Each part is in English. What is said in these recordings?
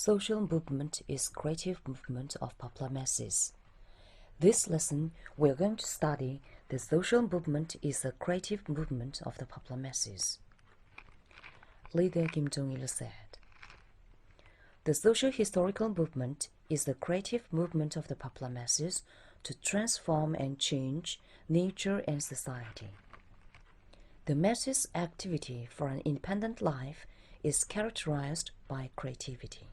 Social movement is creative movement of popular masses. This lesson, we're going to study the social movement is a creative movement of the popular masses. Leader Kim Jong-il said, "The social historical movement is the creative movement of the popular masses to transform and change nature and society. The masses' activity for an independent life is characterized by creativity."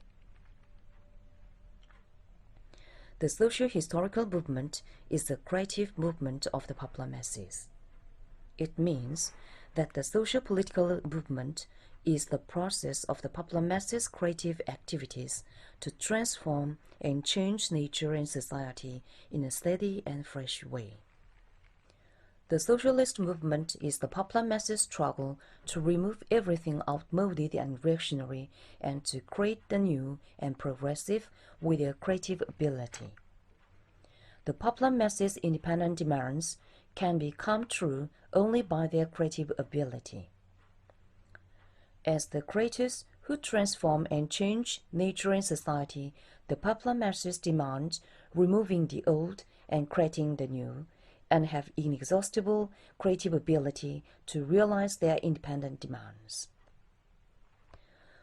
The socio-historical movement is the creative movement of the popular masses. It means that the socio-political movement is the process of the popular masses' creative activities to transform and change nature and society in a steady and fresh way. The socialist movement is the popular masses' struggle to remove everything outmoded and reactionary and to create the new and progressive with their creative ability. The popular masses' independent demands can become true only by their creative ability. As the creators who transform and change nature and society, the popular masses demand removing the old and creating the new, and have inexhaustible creative ability to realize their independent demands.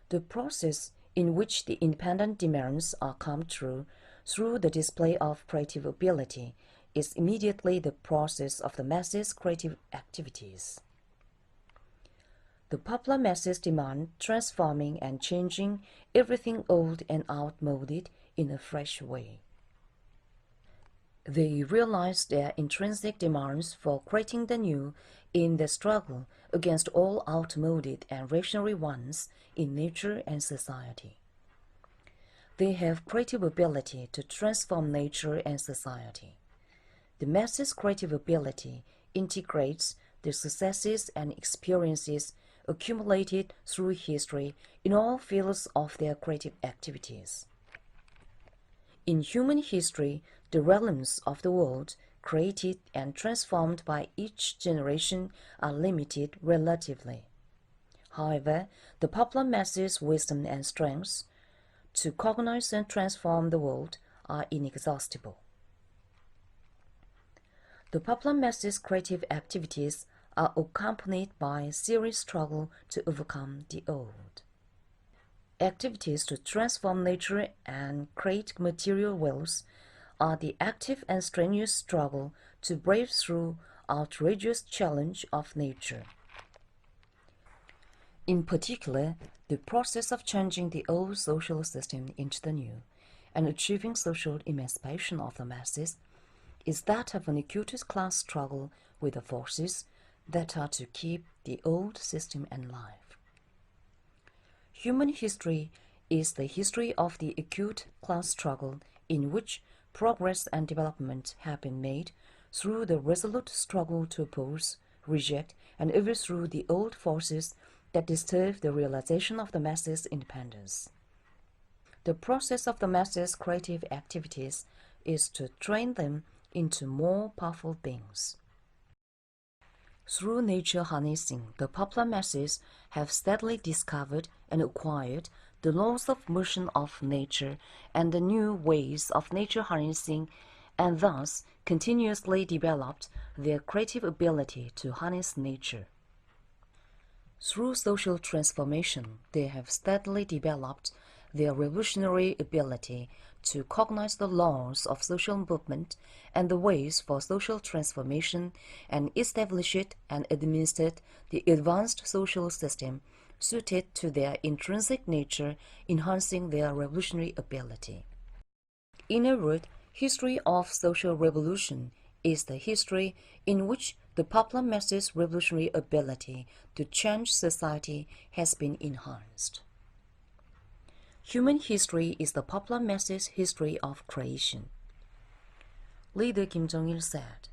The process in which the independent demands are come true through the display of creative ability is immediately the process of the masses' creative activities. The popular masses demand transforming and changing everything old and outmoded in a fresh way. They realize their intrinsic demands for creating the new in the struggle against all outmoded and reactionary ones in nature and society. They have creative ability to transform nature and society. The masses' creative ability integrates the successes and experiences accumulated through history in all fields of their creative activities. In human history, the realms of the world created and transformed by each generation are limited relatively. However, the popular masses' wisdom and strength to cognize and transform the world are inexhaustible. The popular masses' creative activities are accompanied by a serious struggle to overcome the old. Activities to transform nature and create material wealth are the active and strenuous struggle to brave through outrageous challenge of nature. In particular, the process of changing the old social system into the new and achieving social emancipation of the masses is that of an acute class struggle with the forces that are to keep the old system alive. Human history is the history of the acute class struggle in which progress and development have been made through the resolute struggle to oppose, reject, and overthrow the old forces that disturb the realization of the masses' independence. The process of the masses' creative activities is to train them into more powerful beings. Through nature harnessing, the popular masses have steadily discovered and acquired the laws of motion of nature and the new ways of nature harnessing, and thus continuously developed their creative ability to harness nature. Through social transformation, they have steadily developed their revolutionary ability to cognize the laws of social movement and the ways for social transformation and established and administered the advanced social system suited to their intrinsic nature, enhancing their revolutionary ability. In a word, history of social revolution is the history in which the popular masses' revolutionary ability to change society has been enhanced. Human history is the popular masses' history of creation. Leader Kim Jong-il said,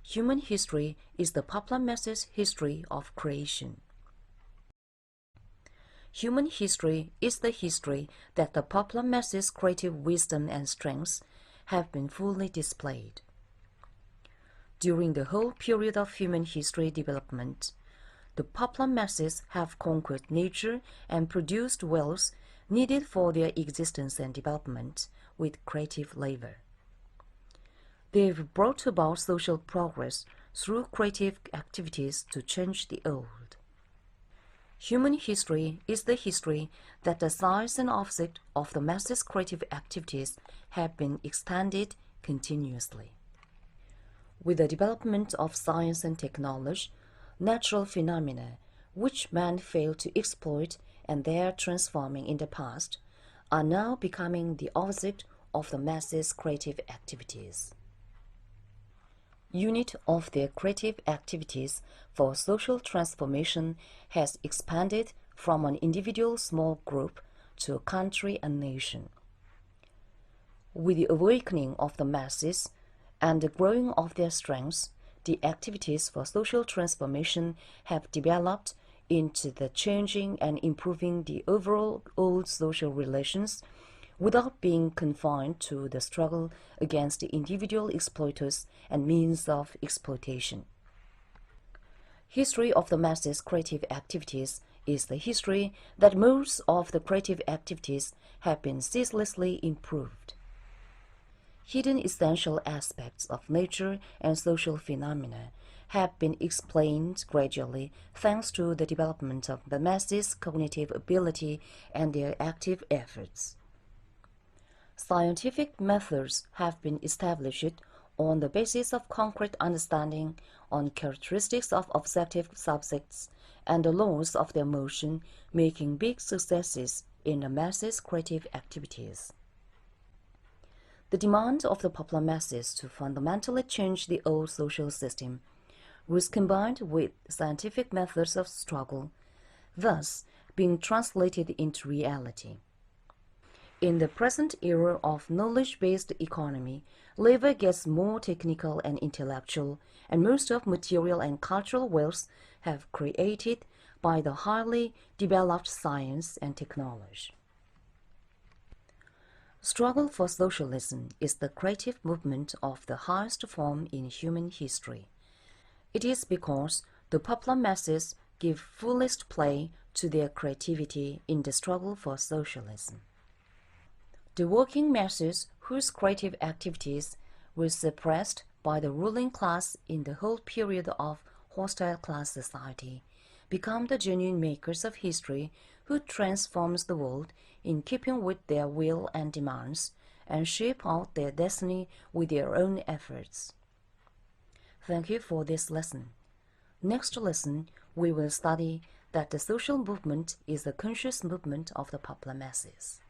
"Human history is the popular masses' history of creation." Human history is the history that the popular masses' creative wisdom and strengths have been fully displayed. During the whole period of human history development, the popular masses have conquered nature and produced wealth needed for their existence and development with creative labor. They've brought about social progress through creative activities to change the world. Human history is the history that the size and offset of the masses' creative activities have been extended continuously. With the development of science and technology, natural phenomena, which man failed to exploit and their transforming in the past, are now becoming the object of the masses' creative activities. Unit of their creative activities for social transformation has expanded from an individual small group to a country and nation. With the awakening of the masses and the growing of their strengths, the activities for social transformation have developed into the changing and improving the overall old social relations without being confined to the struggle against the individual exploiters and means of exploitation. History of the masses' creative activities is the history that most of the creative activities have been ceaselessly improved. Hidden essential aspects of nature and social phenomena have been explained gradually thanks to the development of the masses' cognitive ability and their active efforts. Scientific methods have been established on the basis of concrete understanding on characteristics of objective subjects and the laws of their motion, making big successes in the masses' creative activities. The demand of the popular masses to fundamentally change the old social system was combined with scientific methods of struggle, thus being translated into reality. In the present era of knowledge-based economy, labor gets more technical and intellectual, and most of material and cultural wealth have created by the highly developed science and technology. Struggle for socialism is the creative movement of the highest form in human history. It is because the popular masses give fullest play to their creativity in the struggle for socialism. The working masses, whose creative activities were suppressed by the ruling class in the whole period of hostile class society, become the genuine makers of history who transforms the world in keeping with their will and demands, and shape out their destiny with their own efforts. Thank you for this lesson. Next lesson, we will study that the social movement is the conscious movement of the popular masses.